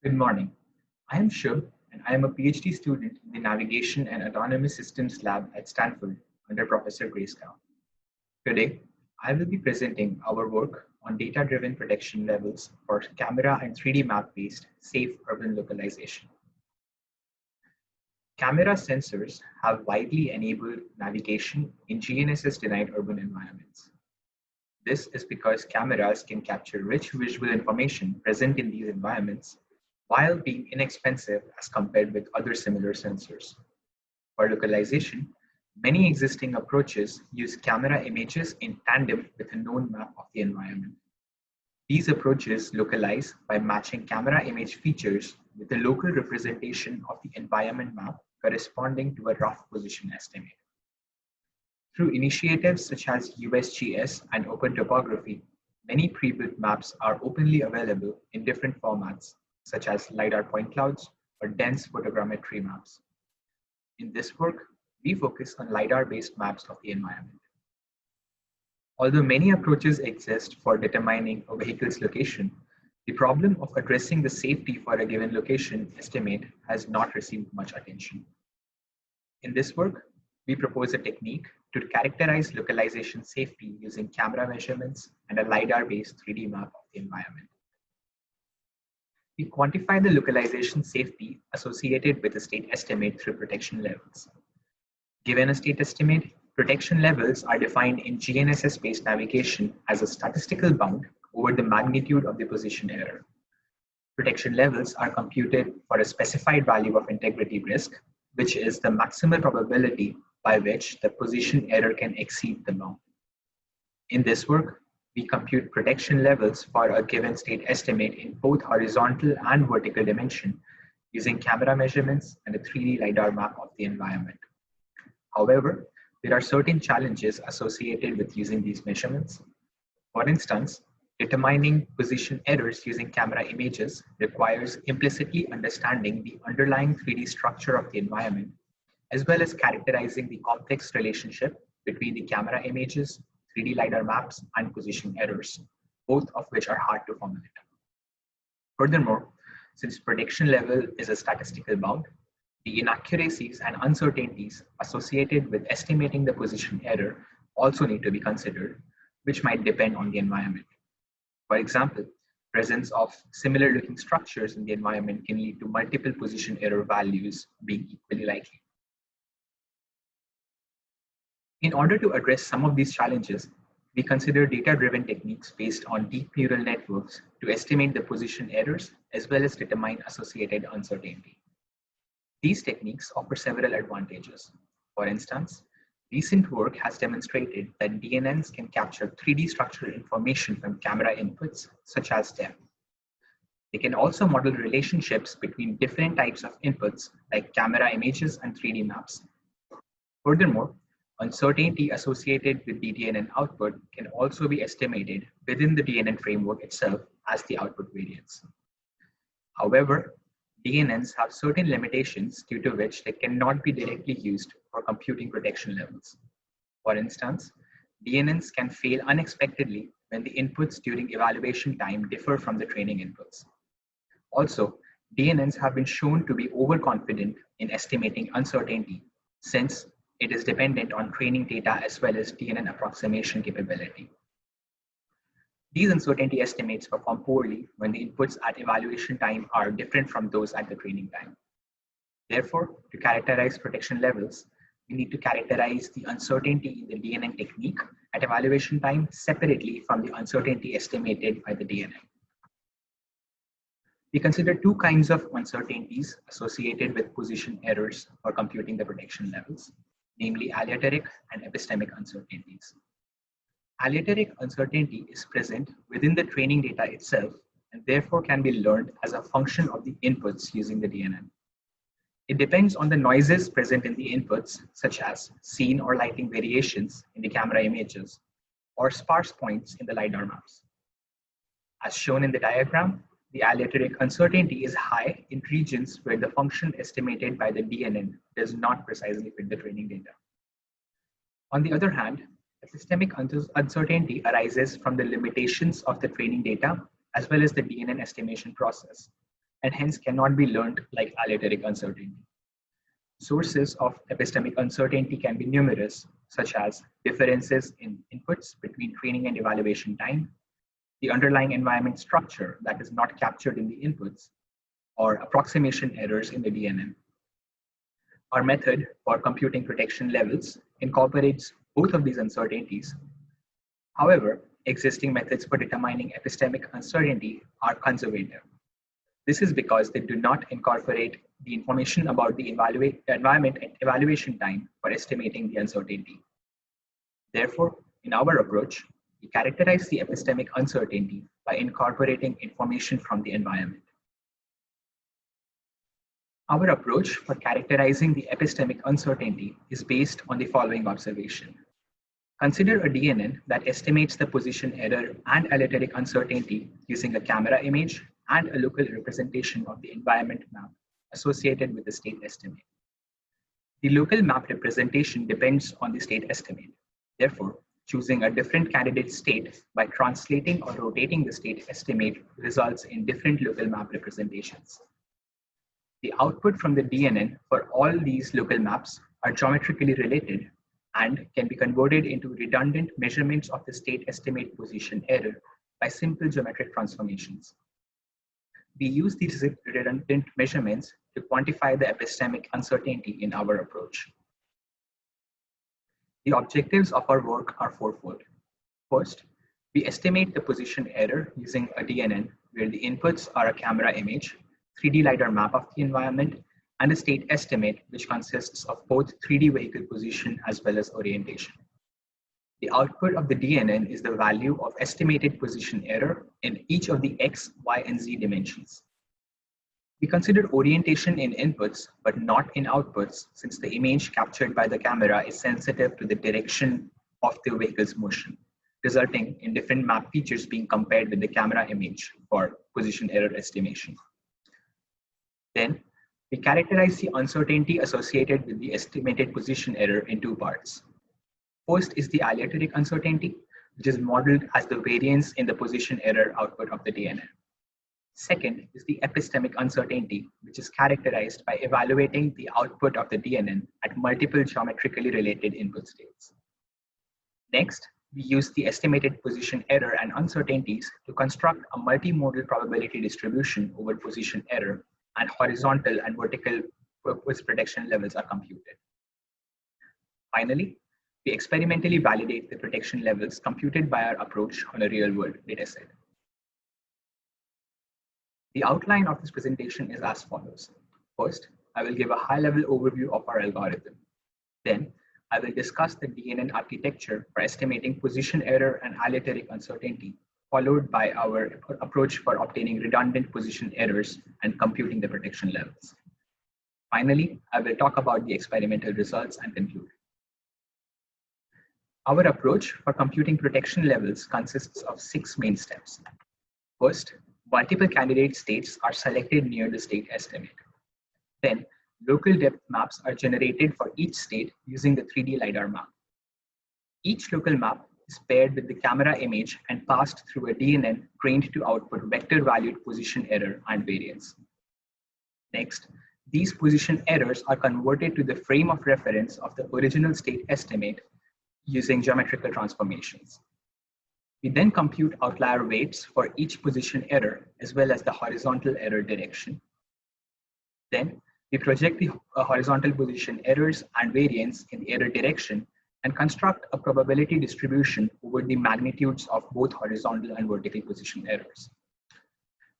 Good morning. I am Shubh, and I am a PhD student in the Navigation and Autonomous Systems Lab at Stanford under Professor Grayscow. Today, I will be presenting our work on data-driven protection levels for camera and 3D map-based safe urban localization. Camera sensors have widely enabled navigation in GNSS-denied urban environments. This is because cameras can capture rich visual information present in these environments while being inexpensive as compared with other similar sensors. For localization, many existing approaches use camera images in tandem with a known map of the environment. These approaches localize by matching camera image features with the local representation of the environment map corresponding to a rough position estimate. Through initiatives such as USGS and Open Topography, many pre-built maps are openly available in different formats, such as LiDAR point clouds or dense photogrammetry maps. In this work, we focus on LiDAR-based maps of the environment. Although many approaches exist for determining a vehicle's location, the problem of addressing the safety for a given location estimate has not received much attention. In this work, we propose a technique to characterize localization safety using camera measurements and a LiDAR-based 3D map of the environment. We quantify the localization safety associated with a state estimate through protection levels. Given a state estimate, protection levels are defined in GNSS-based navigation as a statistical bound over the magnitude of the position error. Protection levels are computed for a specified value of integrity risk, which is the maximal probability by which the position error can exceed the bound. In this work, we compute protection levels for a given state estimate in both horizontal and vertical dimension using camera measurements and a 3D LiDAR map of the environment. However, there are certain challenges associated with using these measurements. For instance, determining position errors using camera images requires implicitly understanding the underlying 3D structure of the environment, as well as characterizing the complex relationship between the camera images, 3D LiDAR maps, and position errors, both of which are hard to formulate. Furthermore, since prediction level is a statistical bound, the inaccuracies and uncertainties associated with estimating the position error also need to be considered, which might depend on the environment. For example, presence of similar looking structures in the environment can lead to multiple position error values being equally likely. In order to address some of these challenges, we consider data-driven techniques based on deep neural networks to estimate the position errors as well as determine associated uncertainty. These techniques offer several advantages. For instance, recent work has demonstrated that DNNs can capture 3D structural information from camera inputs, such as depth. They can also model relationships between different types of inputs, like camera images and 3D maps. Furthermore, uncertainty associated with the DNN output can also be estimated within the DNN framework itself as the output variance. However, DNNs have certain limitations due to which they cannot be directly used for computing protection levels. For instance, DNNs can fail unexpectedly when the inputs during evaluation time differ from the training inputs. Also, DNNs have been shown to be overconfident in estimating uncertainty, since it is dependent on training data as well as DNN approximation capability. These uncertainty estimates perform poorly when the inputs at evaluation time are different from those at the training time. Therefore, to characterize protection levels, we need to characterize the uncertainty in the DNN technique at evaluation time separately from the uncertainty estimated by the DNN. We consider two kinds of uncertainties associated with position errors for computing the protection levels, namely aleatoric and epistemic uncertainties. Aleatoric uncertainty is present within the training data itself and therefore can be learned as a function of the inputs using the DNN. It depends on the noises present in the inputs, such as scene or lighting variations in the camera images, or sparse points in the LiDAR maps. As shown in the diagram, the aleatoric uncertainty is high in regions where the function estimated by the DNN does not precisely fit the training data. On the other hand, epistemic uncertainty arises from the limitations of the training data as well as the DNN estimation process, and hence cannot be learned like alloteric uncertainty. Sources of epistemic uncertainty can be numerous, such as differences in inputs between training and evaluation time, the underlying environment structure that is not captured in the inputs, or approximation errors in the DNN. Our method for computing protection levels incorporates both of these uncertainties. However, existing methods for determining epistemic uncertainty are conservative. This is because they do not incorporate the information about the environment and evaluation time for estimating the uncertainty. Therefore, in our approach, we characterize the epistemic uncertainty by incorporating information from the environment. Our approach for characterizing the epistemic uncertainty is based on the following observation. Consider a DNN that estimates the position error and alloteric uncertainty using a camera image and a local representation of the environment map associated with the state estimate. The local map representation depends on the state estimate. Therefore, choosing a different candidate state by translating or rotating the state estimate results in different local map representations. The output from the DNN for all these local maps are geometrically related and can be converted into redundant measurements of the state estimate position error by simple geometric transformations. We use these redundant measurements to quantify the epistemic uncertainty in our approach. The objectives of our work are fourfold. First, we estimate the position error using a DNN where the inputs are a camera image, 3D LiDAR map of the environment, and a state estimate which consists of both 3D vehicle position as well as orientation. The output of the DNN is the value of estimated position error in each of the X, Y, and Z dimensions. We consider orientation in inputs, but not in outputs, since the image captured by the camera is sensitive to the direction of the vehicle's motion, resulting in different map features being compared with the camera image for position error estimation. Then, we characterize the uncertainty associated with the estimated position error in two parts. First is the alloteric uncertainty, which is modeled as the variance in the position error output of the DNN. Second is the epistemic uncertainty, which is characterized by evaluating the output of the DNN at multiple geometrically related input states. Next, we use the estimated position error and uncertainties to construct a multimodal probability distribution over position error, and horizontal and vertical purpose protection levels are computed. Finally, we experimentally validate the protection levels computed by our approach on a real-world dataset. The outline of this presentation is as follows. First, I will give a high-level overview of our algorithm. Then, I will discuss the DNN architecture for estimating position error and alloteric uncertainty, followed by our approach for obtaining redundant position errors and computing the protection levels. Finally, I will talk about the experimental results and conclude. Our approach for computing protection levels consists of 6 main steps. First, multiple candidate states are selected near the state estimate. Then, local depth maps are generated for each state using the 3D LiDAR map. Each local map is paired with the camera image and passed through a DNN trained to output vector-valued position error and variance. Next, these position errors are converted to the frame of reference of the original state estimate using geometrical transformations. We then compute outlier weights for each position error as well as the horizontal error direction. Then, we project the horizontal position errors and variance in the error direction and construct a probability distribution over the magnitudes of both horizontal and vertical position errors.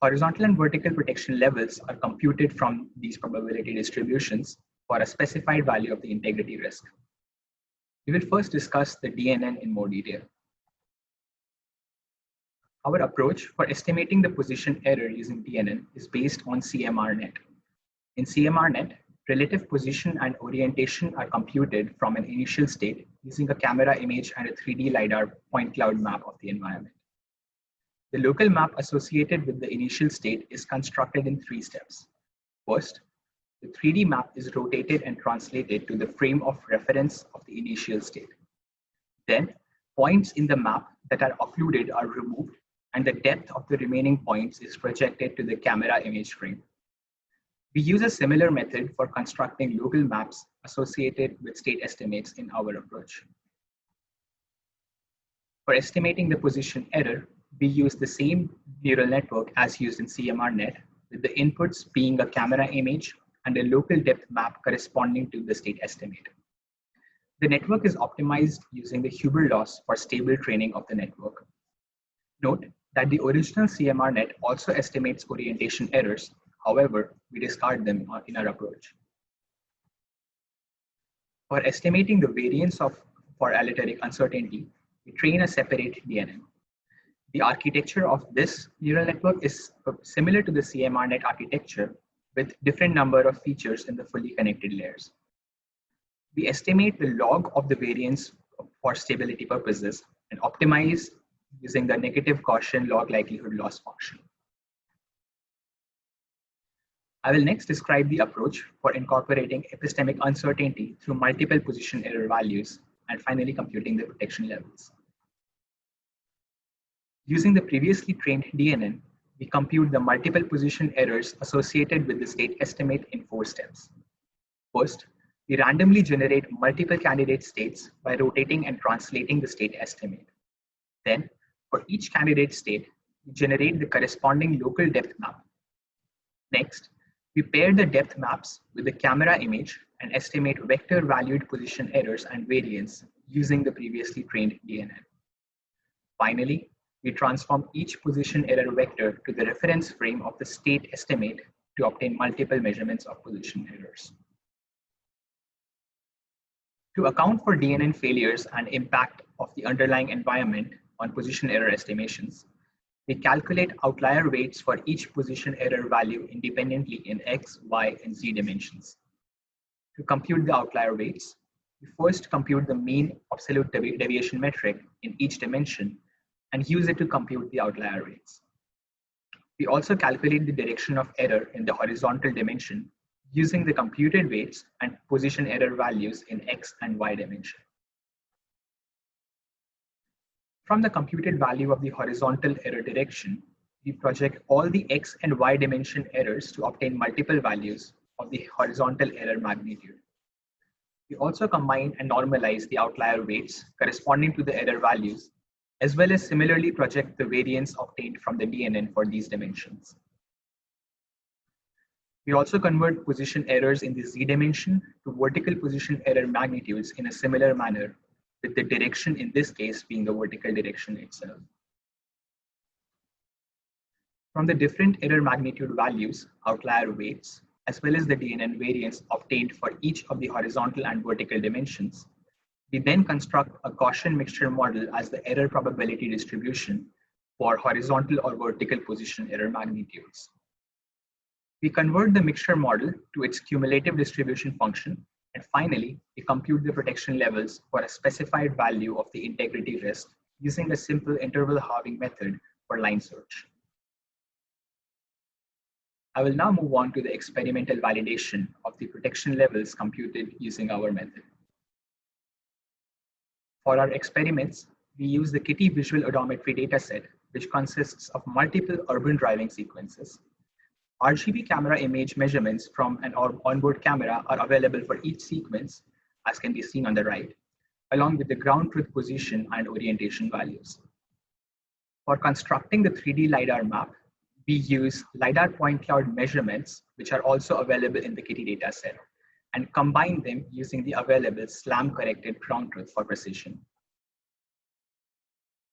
Horizontal and vertical protection levels are computed from these probability distributions for a specified value of the integrity risk. We will first discuss the DNN in more detail. Our approach for estimating the position error using DNN is based on CMRNet. In CMRNet, relative position and orientation are computed from an initial state using a camera image and a 3D LiDAR point cloud map of the environment. The local map associated with the initial state is constructed in 3 steps. First, the 3D map is rotated and translated to the frame of reference of the initial state. Then, points in the map that are occluded are removed, and the depth of the remaining points is projected to the camera image frame. We use a similar method for constructing local maps associated with state estimates in our approach. For estimating the position error, we use the same neural network as used in CMRNet, with the inputs being a camera image and a local depth map corresponding to the state estimate. The network is optimized using the Huber loss for stable training of the network. Note that the original CMRNet also estimates orientation errors. However, we discard them in our approach. For estimating the variance for alliterative uncertainty, we train a separate DNN. The architecture of this neural network is similar to the CMRNet architecture with different number of features in the fully connected layers. We estimate the log of the variance for stability purposes and optimize using the negative Gaussian log likelihood loss function. I will next describe the approach for incorporating epistemic uncertainty through multiple position error values and finally computing the protection levels. Using the previously trained DNN, we compute the multiple position errors associated with the state estimate in 4 steps. First, we randomly generate multiple candidate states by rotating and translating the state estimate. Then, for each candidate state, we generate the corresponding local depth map. Next, we pair the depth maps with the camera image and estimate vector-valued position errors and variance using the previously trained DNN. Finally, we transform each position error vector to the reference frame of the state estimate to obtain multiple measurements of position errors. To account for DNN failures and impact of the underlying environment on position error estimations, we calculate outlier weights for each position error value independently in X, Y, and Z dimensions. To compute the outlier weights, we first compute the mean absolute deviation metric in each dimension and use it to compute the outlier weights. We also calculate the direction of error in the horizontal dimension using the computed weights and position error values in X and Y dimension. From the computed value of the horizontal error direction, we project all the X and Y dimension errors to obtain multiple values of the horizontal error magnitude. We also combine and normalize the outlier weights corresponding to the error values, as well as similarly project the variance obtained from the DNN for these dimensions. We also convert position errors in the Z dimension to vertical position error magnitudes in a similar manner, with the direction in this case being the vertical direction itself. From the different error magnitude values, outlier weights, as well as the DNN variance obtained for each of the horizontal and vertical dimensions, we then construct a Gaussian mixture model as the error probability distribution for horizontal or vertical position error magnitudes. We convert the mixture model to its cumulative distribution function, and finally, we compute the protection levels for a specified value of the integrity risk using a simple interval halving method for line search. I will now move on to the experimental validation of the protection levels computed using our method. For our experiments, we use the Kitty visual odometry dataset, which consists of multiple urban driving sequences. RGB camera image measurements from an onboard camera are available for each sequence, as can be seen on the right, along with the ground truth position and orientation values. For constructing the 3D LiDAR map, we use LiDAR point cloud measurements, which are also available in the Kitty dataset, and combine them using the available SLAM-corrected ground truth for precision.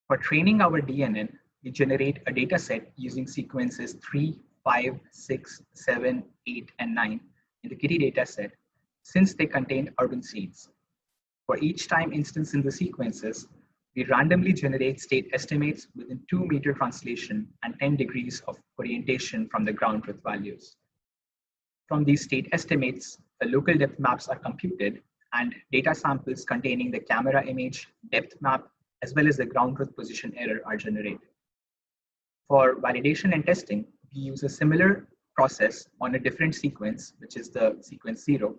For training our DNN, we generate a dataset using sequences 3, 5, 6, 7, 8, and 9 in the Kitty dataset, since they contain urban seeds. For each time instance in the sequences, we randomly generate state estimates within 2-meter translation and 10 degrees of orientation from the ground truth values. From these state estimates, the local depth maps are computed and data samples containing the camera image, depth map, as well as the ground truth position error are generated. For validation and testing, we use a similar process on a different sequence, which is the sequence 0,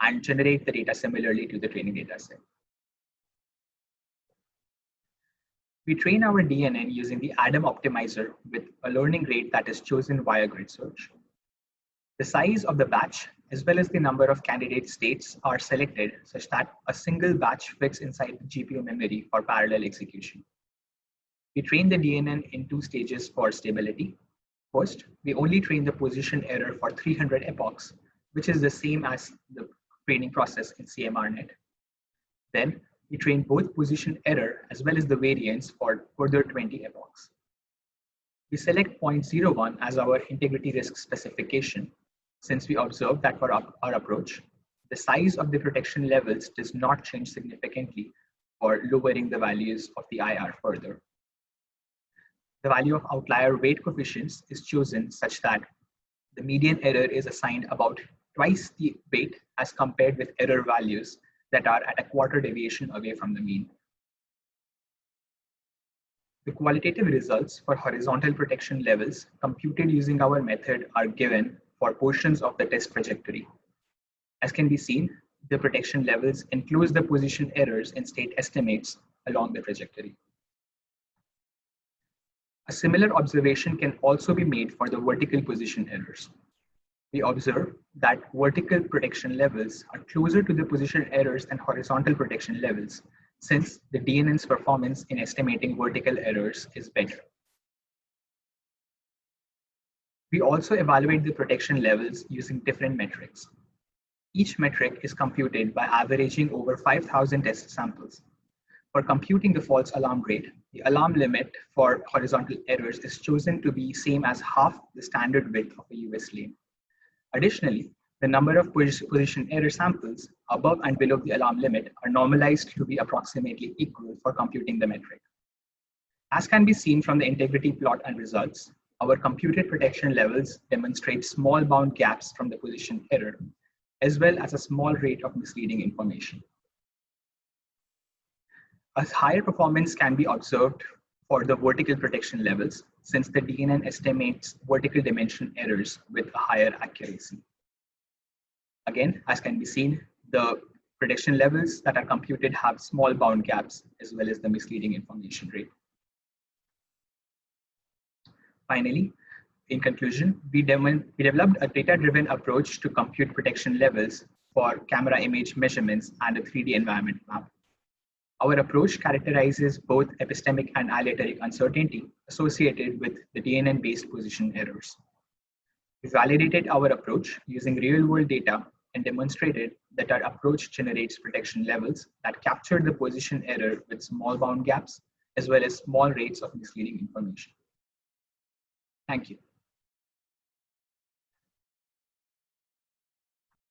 and generate the data similarly to the training data set. We train our DNN using the ADAM optimizer with a learning rate that is chosen via grid search. The size of the batch, as well as the number of candidate states, are selected such that a single batch fits inside the GPU memory for parallel execution. We train the DNN in 2 stages for stability. First, we only train the position error for 300 epochs, which is the same as the training process in CMRNet. Then, we train both position error as well as the variance for further 20 epochs. We select 0.01 as our integrity risk specification, since we observe that for our approach, the size of the protection levels does not change significantly for lowering the values of the IR further. The value of outlier weight coefficients is chosen such that the median error is assigned about twice the weight as compared with error values that are at a quarter deviation away from the mean. The qualitative results for horizontal protection levels computed using our method are given for portions of the test trajectory. As can be seen, the protection levels enclose the position errors in state estimates along the trajectory. A similar observation can also be made for the vertical position errors. We observe that vertical protection levels are closer to the position errors than horizontal protection levels, since the DNN's performance in estimating vertical errors is better. We also evaluate the protection levels using different metrics. Each metric is computed by averaging over 5,000 test samples. For computing the false alarm rate, the alarm limit for horizontal errors is chosen to be same as half the standard width of a US lane. Additionally, the number of position error samples above and below the alarm limit are normalized to be approximately equal for computing the metric. As can be seen from the integrity plot and results, our computed protection levels demonstrate small bound gaps from the position error, as well as a small rate of misleading information. A higher performance can be observed for the vertical protection levels, since the DNN estimates vertical dimension errors with a higher accuracy. Again, as can be seen, the protection levels that are computed have small bound gaps as well as the misleading information rate. Finally, in conclusion, we developed a data-driven approach to compute protection levels for camera image measurements and a 3D environment map. Our approach characterizes both epistemic and aleatoric uncertainty associated with the DNN-based position errors. We validated our approach using real-world data and demonstrated that our approach generates protection levels that capture the position error with small bound gaps, as well as small rates of misleading information. Thank you.